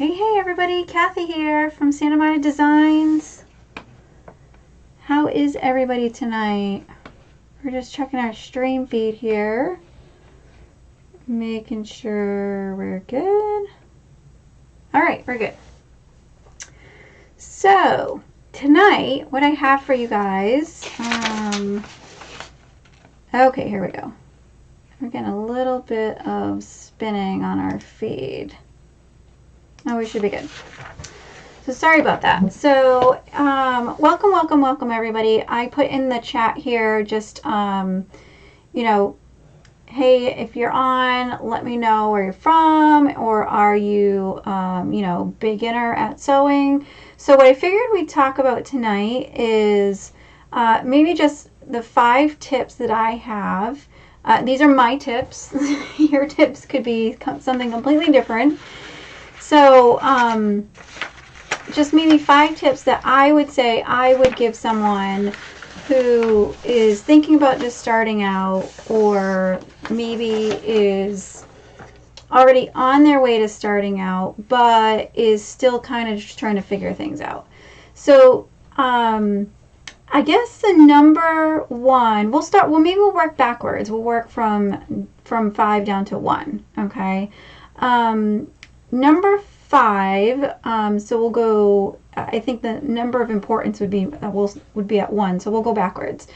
Hey everybody, Kathy here from Santa Maria Designs. How is everybody tonight? We're just checking our stream feed here, making sure we're good. All right, we're good. So tonight, what I have for you guys, okay, here we go. We're getting a little bit of spinning on our feed. Oh, we should be good. So sorry about that. So welcome everybody. I put in the chat here just, you know, hey, if you're on, let me know where you're from, or are you, you know, beginner at sewing. So what I figured we'd talk about tonight is maybe just the 5 tips that I have. These are my tips. Your tips could be something completely different. So just maybe 5 tips that I would say I would give someone who is thinking about just starting out, or maybe is already on their way to starting out but is still kind of just trying to figure things out. So I guess the number 1, maybe we'll work backwards. We'll work from 5 down to 1, okay? Number 5, so we'll go, I think the number of importance would be at 1, so we'll go backwards.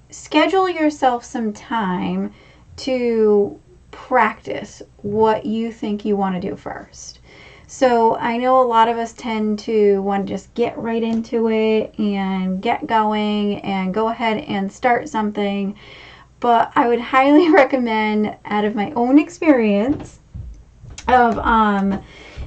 Schedule yourself some time to practice what you think you want to do first. So I know a lot of us tend to want to just get right into it and get going and go ahead and start something, but I would highly recommend, out of my own experience, of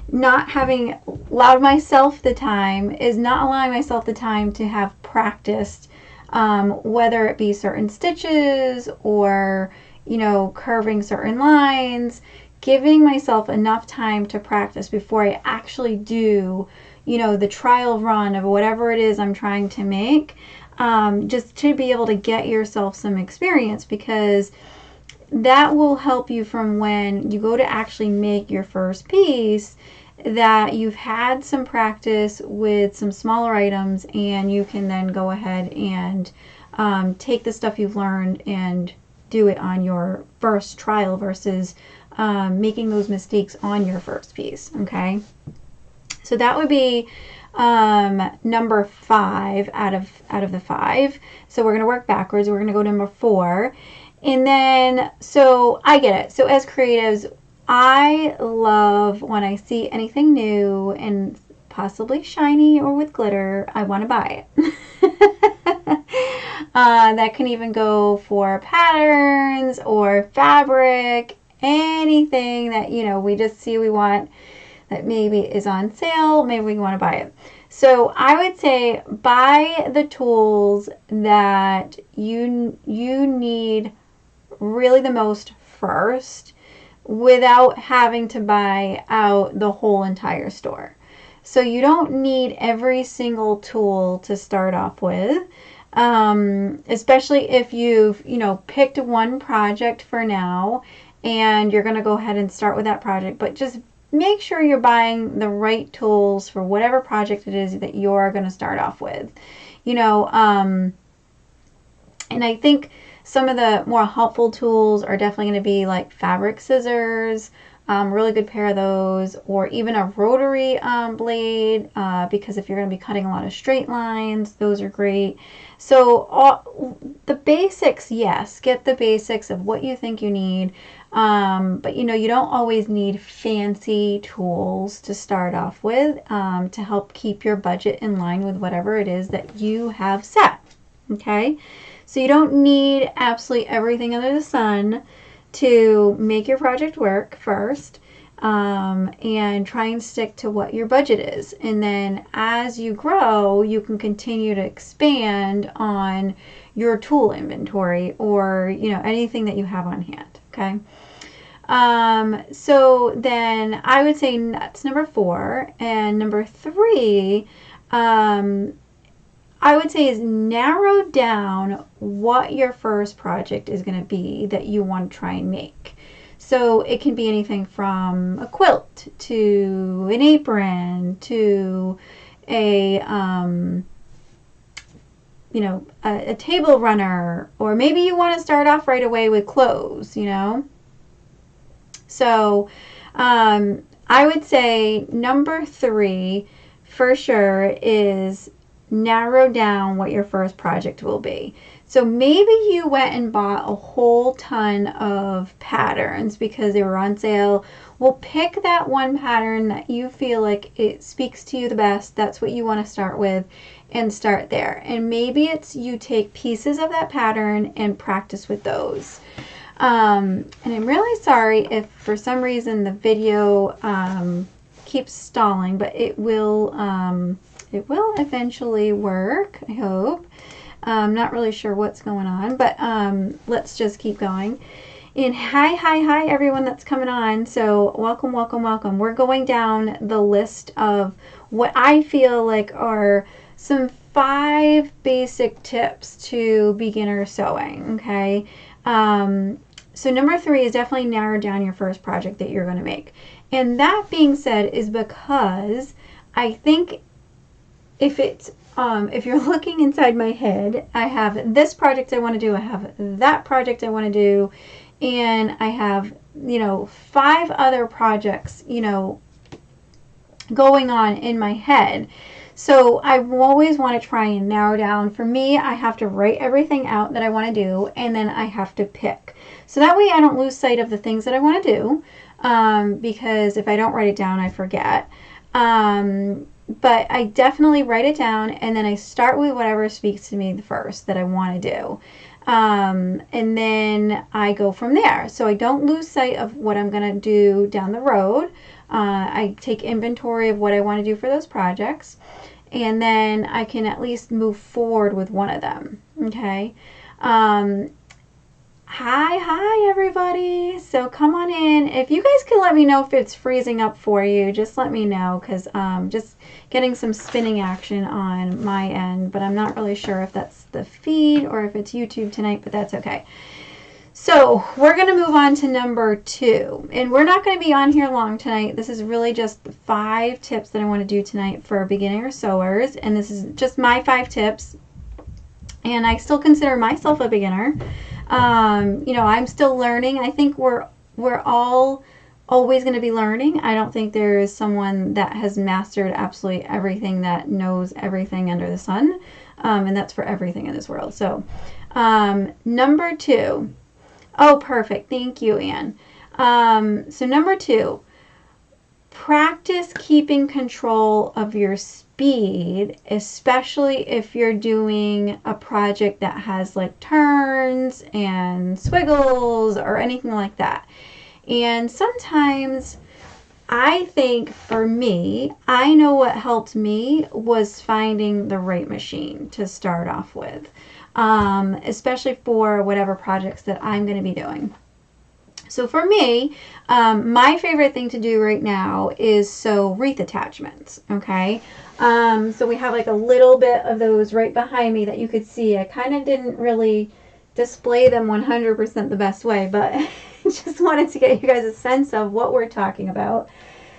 not having allowed myself the time, is not allowing myself the time to have practiced, whether it be certain stitches or, you know, curving certain lines, giving myself enough time to practice before I actually do, you know, the trial run of whatever it is I'm trying to make, just to be able to get yourself some experience, because that will help you from when you go to actually make your first piece, that you've had some practice with some smaller items, and you can then go ahead and take the stuff you've learned and do it on your first trial versus making those mistakes on your first piece, okay? So that would be number 5 out of the 5. So we're going to work backwards. We're going to go to number 4. And then, so I get it. So as creatives, I love when I see anything new and possibly shiny or with glitter, I want to buy it. That can even go for patterns or fabric, anything that, you know, we just see we want that maybe is on sale, maybe we want to buy it. So I would say buy the tools that you need really the most first, without having to buy out the whole entire store. So you don't need every single tool to start off with, especially if you've, you know, picked one project for now and you're going to go ahead and start with that project. But just make sure you're buying the right tools for whatever project it is that you're going to start off with, you know. And I think some of the more helpful tools are definitely going to be like fabric scissors, really good pair of those, or even a rotary blade, because if you're going to be cutting a lot of straight lines, those are great. So the basics, yes, get the basics of what you think you need, but you know, you don't always need fancy tools to start off with, to help keep your budget in line with whatever it is that you have set, okay? So you don't need absolutely everything under the sun to make your project work first, and try and stick to what your budget is. And then as you grow, you can continue to expand on your tool inventory, or, you know, anything that you have on hand, okay? So then I would say that's number 4. And number 3, I would say, is narrow down what your first project is going to be that you want to try and make. So it can be anything from a quilt to an apron to a, you know, a table runner, or maybe you want to start off right away with clothes, you know. So I would say number 3 for sure is narrow down what your first project will be. So maybe you went and bought a whole ton of patterns because they were on sale. Well, pick that one pattern that you feel like it speaks to you the best. That's what you want to start with, and start there. And maybe it's you take pieces of that pattern and practice with those. And I'm really sorry if for some reason the video keeps stalling, but it will eventually work, I hope. I'm not really sure what's going on, but let's just keep going. And hi everyone that's coming on. So welcome. We're going down the list of what I feel like are some 5 basic tips to beginner sewing, okay? So number 3 is definitely narrow down your first project that you're going to make. And that being said is because I think if you're looking inside my head, I have this project I want to do, I have that project I want to do, and I have, you know, 5 other projects, you know, going on in my head. So I always want to try and narrow down. For me, I have to write everything out that I want to do, and then I have to pick. So that way I don't lose sight of the things that I want to do, because if I don't write it down, I forget. But I definitely write it down, and then I start with whatever speaks to me the first that I want to do. And then I go from there. So I don't lose sight of what I'm going to do down the road. I take inventory of what I want to do for those projects, and then I can at least move forward with one of them. Okay. Hi everybody. So come on in. If you guys can let me know if it's freezing up for you, just let me know, because just getting some spinning action on my end, but I'm not really sure if that's the feed or if it's YouTube tonight, but that's okay. So we're going to move on to number 2, and we're not going to be on here long tonight. This is really just 5 tips that I want to do tonight for beginner sewers, and this is just my 5 tips, and I still consider myself a beginner. You know, I'm still learning. I think we're all always going to be learning. I don't think there is someone that has mastered absolutely everything, that knows everything under the sun, and that's for everything in this world. So number 2. Oh, perfect. Thank you, Anne. So number 2, practice keeping control of your speed, especially if you're doing a project that has like turns and squiggles or anything like that. And sometimes I think for me, I know what helped me was finding the right machine to start off with. Especially for whatever projects that I'm going to be doing. So for me, my favorite thing to do right now is sew wreath attachments, okay? So we have like a little bit of those right behind me that you could see. I kind of didn't really display them 100% the best way, but just wanted to get you guys a sense of what we're talking about.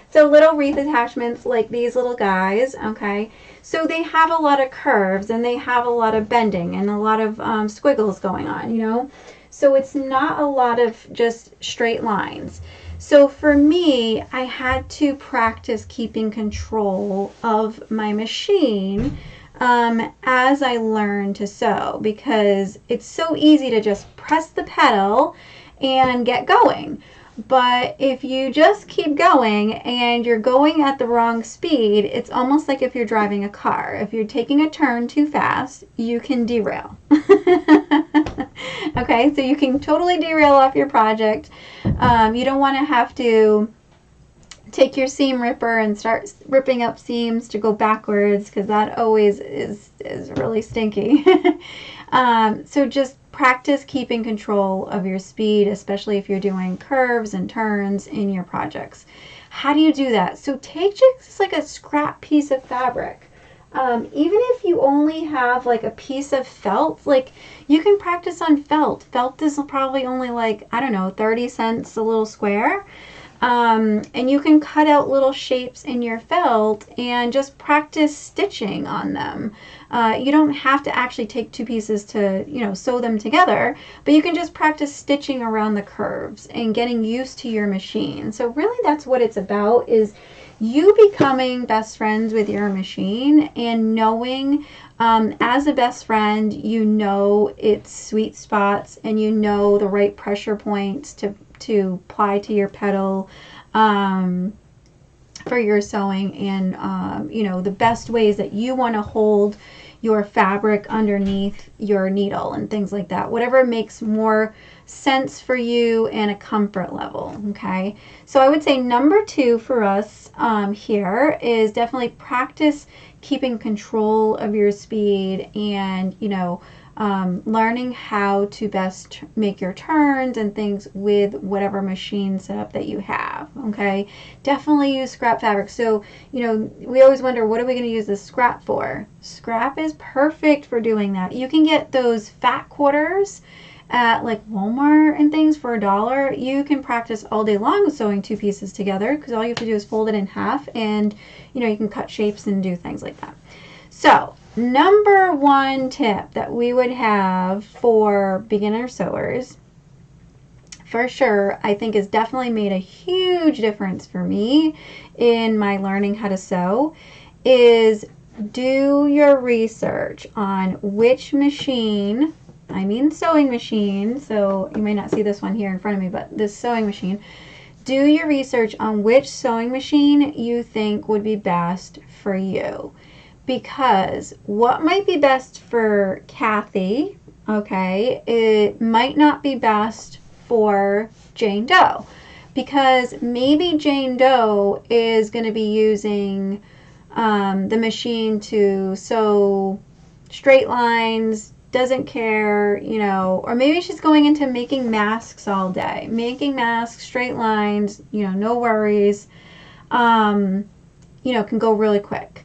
So little wreath attachments like these little guys, okay? So they have a lot of curves, and they have a lot of bending and a lot of squiggles going on, you know? So it's not a lot of just straight lines. So for me, I had to practice keeping control of my machine as I learned to sew, because it's so easy to just press the pedal and get going. But if you just keep going and you're going at the wrong speed, it's almost like if you're driving a car. If you're taking a turn too fast, you can derail. Okay, so you can totally derail off your project. You don't want to have to take your seam ripper and start ripping up seams to go backwards, because that always is really stinky. So just practice keeping control of your speed, especially if you're doing curves and turns in your projects. How do you do that? So take just like a scrap piece of fabric. Even if you only have like a piece of felt, like you can practice on felt. Felt is probably only like, I don't know, 30 cents a little square. And you can cut out little shapes in your felt and just practice stitching on them. You don't have to actually take two pieces to, sew them together, but you can just practice stitching around the curves and getting used to your machine. So really that's what it's about, is you becoming best friends with your machine and knowing, as a best friend, you know its sweet spots and you know the right pressure points to apply to your pedal for your sewing, and the best ways that you want to hold your fabric underneath your needle and things like that, whatever makes more sense for you and a comfort level. Okay, so I would say number 2 for us here is definitely practice keeping control of your speed and learning how to best make your turns and things with whatever machine setup that you have. Okay, definitely use scrap fabric. So we always wonder, what are we going to use this scrap for? Scrap is perfect for doing that. You can get those fat quarters at like Walmart and things for $1. You can practice all day long sewing two pieces together, because all you have to do is fold it in half, and you can cut shapes and do things like that. So number 1 tip that we would have for beginner sewers, for sure, I think has definitely made a huge difference for me in my learning how to sew, is do your research on which machine, I mean sewing machine, so you may not see this one here in front of me, but this sewing machine, do your research on which sewing machine you think would be best for you. Because what might be best for Kathy, okay, it might not be best for Jane Doe. Because maybe Jane Doe is going to be using the machine to sew straight lines, doesn't care, or maybe she's going into making masks all day. Making masks, straight lines, no worries, can go really quick.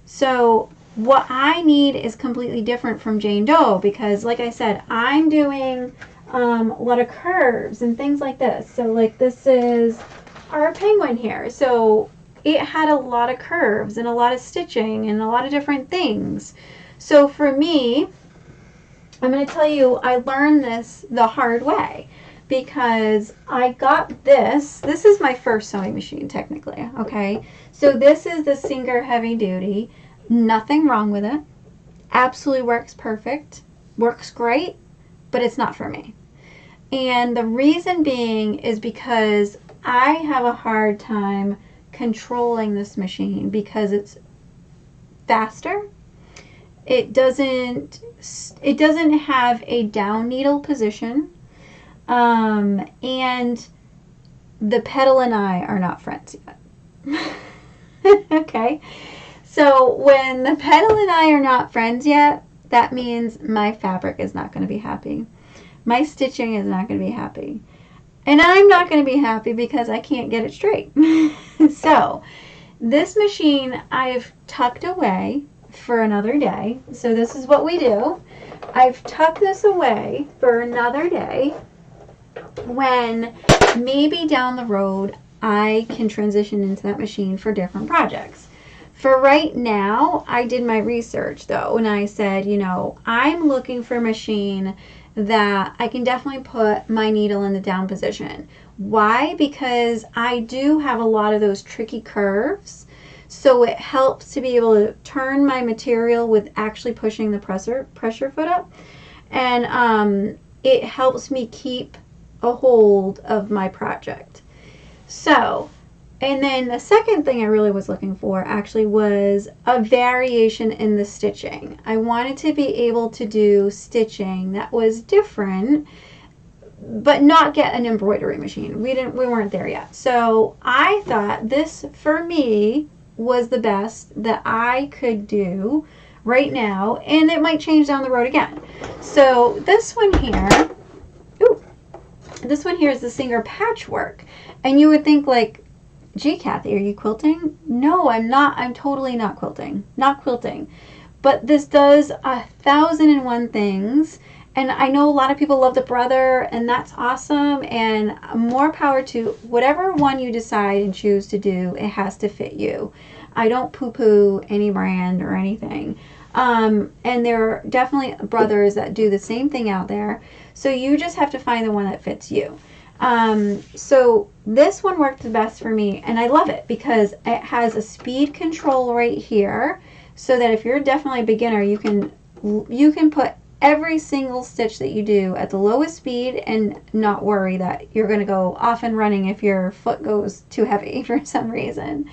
So what I need is completely different from Jane Doe, because like I said, I'm doing a lot of curves and things like this. So like this is our penguin here. So it had a lot of curves and a lot of stitching and a lot of different things. So for me, I'm going to tell you, I learned this the hard way, because I got this. This is my first sewing machine technically, okay? So this is the Singer Heavy Duty. Nothing wrong with it. Absolutely works perfect. Works great, but it's not for me. And the reason being is because I have a hard time controlling this machine, because it's faster. It doesn't have a down needle position, and the pedal and I are not friends yet. Okay, so when the pedal and I are not friends yet, that means my fabric is not going to be happy. My stitching is not going to be happy. And I'm not going to be happy because I can't get it straight. So this machine I've tucked away for another day. So this is what we do. I've tucked this away for another day, when maybe down the road I can transition into that machine for different projects. For right now, I did my research though, and I said, I'm looking for a machine that I can definitely put my needle in the down position. Why? Because I do have a lot of those tricky curves. So it helps to be able to turn my material with actually pushing the pressure foot up. And it helps me keep a hold of my project. So, and then the second thing I really was looking for actually was a variation in the stitching. I wanted to be able to do stitching that was different, but not get an embroidery machine. We weren't there yet. So I thought this, for me, was the best that I could do right now, and it might change down the road again. So this one here, this one here is the Singer Patchwork, and you would think like Gee, Kathy, are you quilting? No, I'm not. I'm totally not quilting. Not quilting. But this does 1,001 things. And I know a lot of people love the Brother, and that's awesome. And more power to whatever one you decide and choose to do, it has to fit you. I don't poo-poo any brand or anything. And there are definitely brothers that do the same thing out there. So you just have to find the one that fits you. So this one worked the best for me, and I love it because it has a speed control right here, so that if you're definitely a beginner, you can put every single stitch that you do at the lowest speed and not worry that you're going to go off and running if your foot goes too heavy for some reason.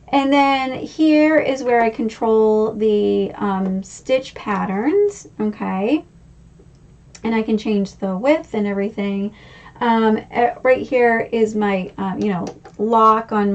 And then here is where I control the stitch patterns, okay? And I can change the width and everything. Right here is my, lock on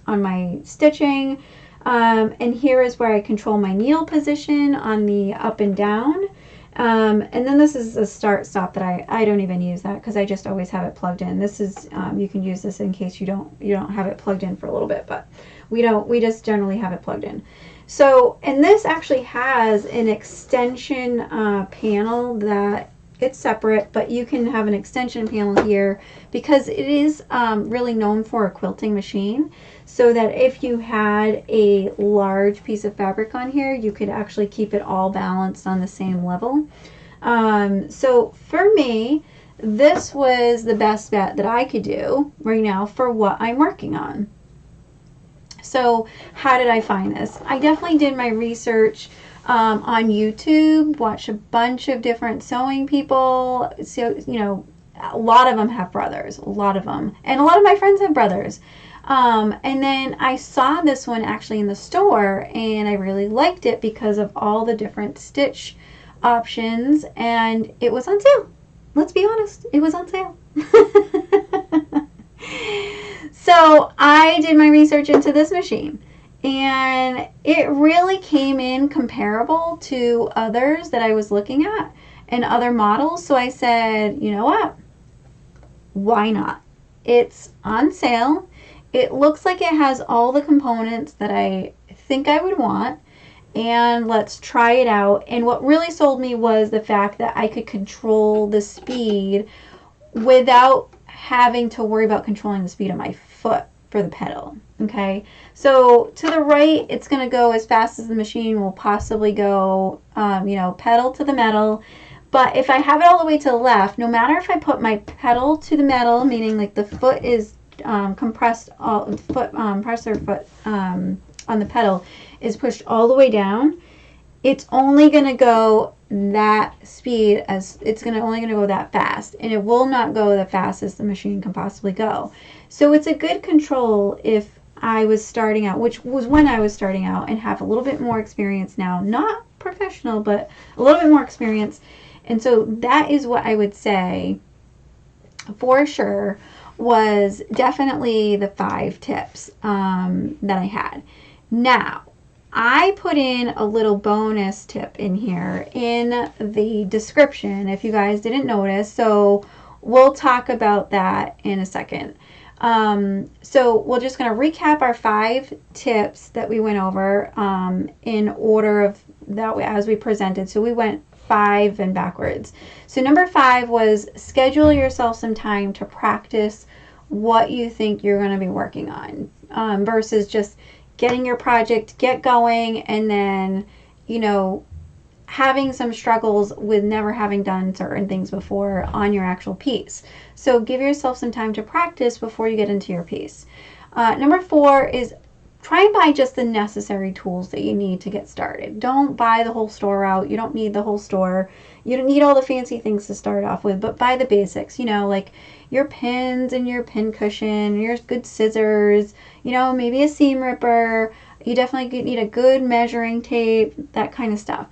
my stitching. And here is where I control my needle position on the up and down. And then this is a start stop that I don't even use that because I just always have it plugged in. This is you can use this in case you don't have it plugged in for a little bit, but we just generally have it plugged in. So, and this actually has an extension panel that it's separate, but you can have an extension panel here because it is really known for a quilting machine, so that if you had a large piece of fabric on here, you could actually keep it all balanced on the same level. So for me, this was the best bet that I could do right now for what I'm working on. So how did I find this? I definitely did my research on YouTube, watched a bunch of different sewing people. So, a lot of them have brothers, a lot of them. And a lot of my friends have brothers. And then I saw this one actually in the store, and I really liked it because of all the different stitch options, and it was on sale. Let's be honest, it was on sale. So I did my research into this machine, and it really came in comparable to others that I was looking at and other models. So I said, you know what? Why not? It's on sale. It looks like it has all the components that I think I would want, and let's try it out. And what really sold me was the fact that I could control the speed without having to worry about controlling the speed of my foot for the pedal. Okay, so to the right, it's going to go as fast as the machine will possibly go, pedal to the metal. But if I have it all the way to the left, no matter if I put my pedal to the metal, meaning like the foot is compressed, presser foot on the pedal is pushed all the way down, it's only going to go that speed, as it's only going to go that fast, and it will not go the fastest the machine can possibly go. So it's a good control if I was starting out, which was when I was starting out, and have a little bit more experience now, not professional, but a little bit more experience. And so that is what I would say for sure was definitely the 5 tips that I had. Now, I put in a little bonus tip in here in the description if you guys didn't notice, so we'll talk about that in a second. So we're just going to recap our 5 tips that we went over in order of that as we presented. So we went 5 and backwards. So number 5 was schedule yourself some time to practice what you think you're going to be working on versus just getting your project, get going, and then, having some struggles with never having done certain things before on your actual piece. So give yourself some time to practice before you get into your piece. Number 4 is try and buy just the necessary tools that you need to get started. Don't buy the whole store out. You don't need the whole store. You don't need all the fancy things to start off with, but buy the basics, like your pins and your pin cushion, your good scissors, maybe a seam ripper. You definitely need a good measuring tape, that kind of stuff.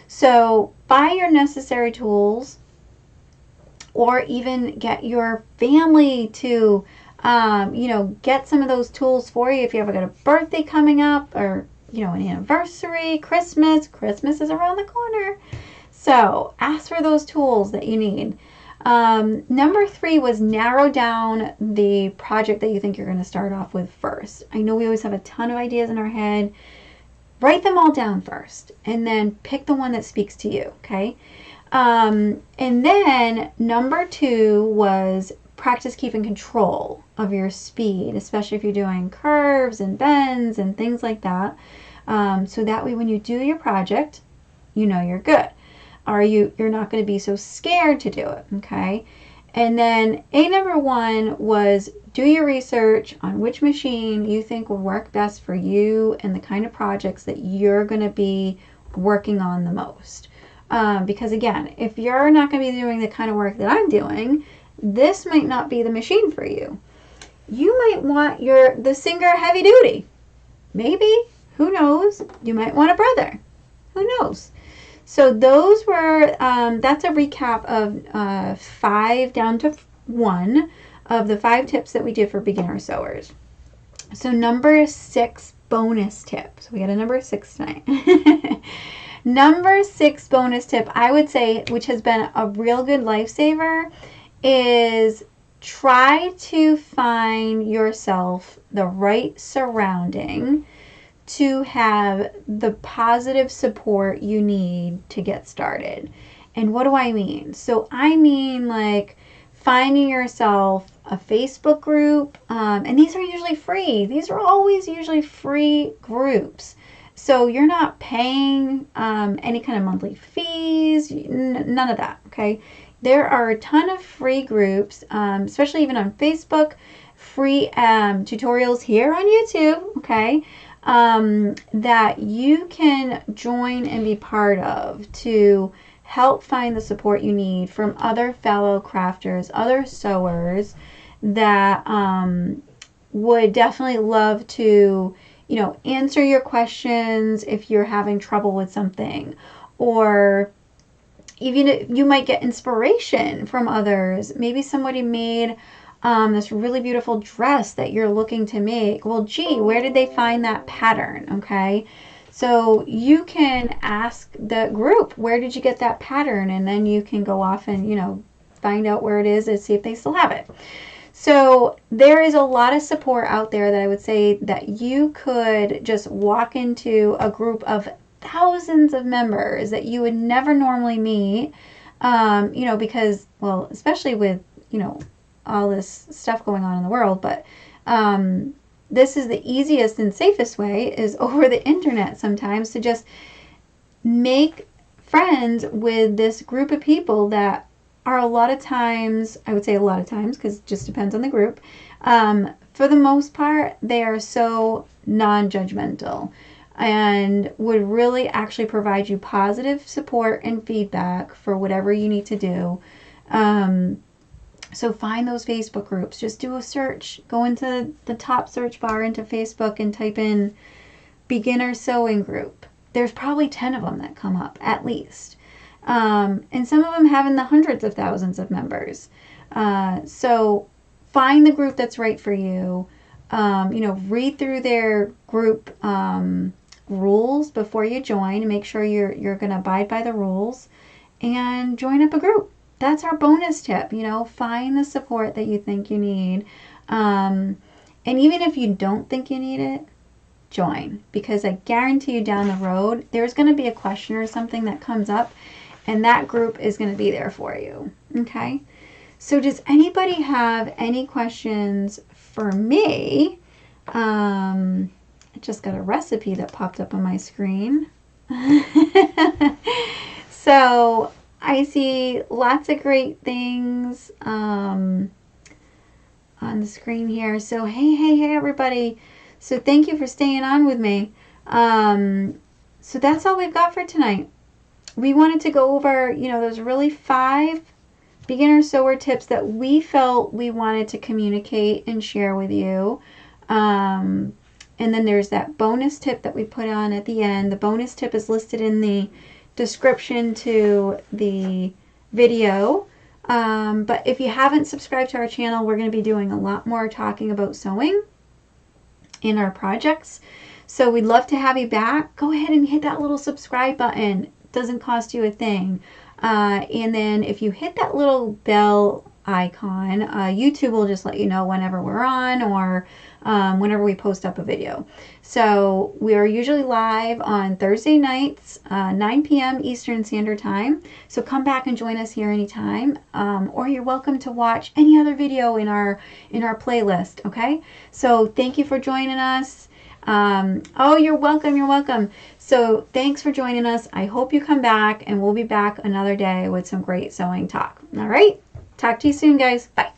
So buy your necessary tools, or even get your family to get some of those tools for you if you ever got a birthday coming up, or an anniversary, Christmas is around the corner. So ask for those tools that you need. Number 3 was narrow down the project that you think you're going to start off with first. I know we always have a ton of ideas in our head. Write them all down first and then pick the one that speaks to you, okay? And then number 2 was practice keeping control of your speed, especially if you're doing curves and bends and things like that. So that way when you do your project, you know you're good. You're not going to be so scared to do it, okay? And then number 1 was do your research on which machine you think will work best for you and the kind of projects that you're going to be working on the most. Because again, if you're not going to be doing the kind of work that I'm doing, this might not be the machine for you. You might want the Singer heavy duty. Maybe. Who knows? You might want a Brother. Who knows? So those were, that's a recap of 5 down to 1 of the 5 tips that we did for beginner sewers. So number 6 bonus tip. So we got a number 6 tonight. Number 6 bonus tip, I would say, which has been a real good lifesaver, is try to find yourself the right surrounding to have the positive support you need to get started. And what do I mean? So I mean like finding yourself a Facebook group, and these are usually free. These are always usually free groups. So you're not paying any kind of monthly fees, none of that, okay? There are a ton of free groups, especially even on Facebook, free tutorials here on YouTube, okay, that you can join and be part of to help find the support you need from other fellow crafters, other sewers that would definitely love to, you know, answer your questions if you're having trouble with something, or even you might get inspiration from others. Maybe somebody made this really beautiful dress that you're looking to make. Well, gee, where did they find that pattern? Okay, so you can ask the group, where did you get that pattern? And then you can go off and, you know, find out where it is and see if they still have it. So there is a lot of support out there that I would say that you could just walk into a group of thousands of members that you would never normally meet, you know, because, well, especially with, you know, all this stuff going on in the world, but this is the easiest and safest way is over the internet sometimes to just make friends with this group of people that are a lot of times, I would say a lot of times, because it just depends on the group, for the most part, they are so non-judgmental and would really actually provide you positive support and feedback for whatever you need to do. So find those Facebook groups. Just do a search. Go into the top search bar into Facebook and type in beginner sewing group. There's probably 10 of them that come up at least. And some of them have in the hundreds of thousands of members. So find the group that's right for you. You know, read through their group rules before you join and make sure you're going to abide by the rules and join up a group. That's our bonus tip. You know, find the support that you think you need. And even if you don't think you need it, join, because I guarantee you down the road, there's going to be a question or something that comes up and that group is going to be there for you. Okay. So does anybody have any questions for me? I just got a recipe that popped up on my screen. So I see lots of great things on the screen here. So hey everybody. So thank you for staying on with me. So that's all we've got for tonight. We wanted to go over, you know, those really 5 beginner sewer tips that we felt we wanted to communicate and share with you. And then there's that bonus tip that we put on at the end. The bonus tip is listed in the description to the video. But if you haven't subscribed to our channel, we're going to be doing a lot more talking about sewing in our projects. So we'd love to have you back. Go ahead and hit that little subscribe button. It doesn't cost you a thing. And then if you hit that little bell icon, YouTube will just let you know whenever we're on, or whenever we post up a video. So we are usually live on Thursday nights, 9 p.m. Eastern Standard Time. So come back and join us here anytime, or you're welcome to watch any other video in our playlist. Okay, so thank you for joining us. Oh, you're welcome. You're welcome. So thanks for joining us. I hope you come back, and we'll be back another day with some great sewing talk. All right. Talk to you soon, guys. Bye.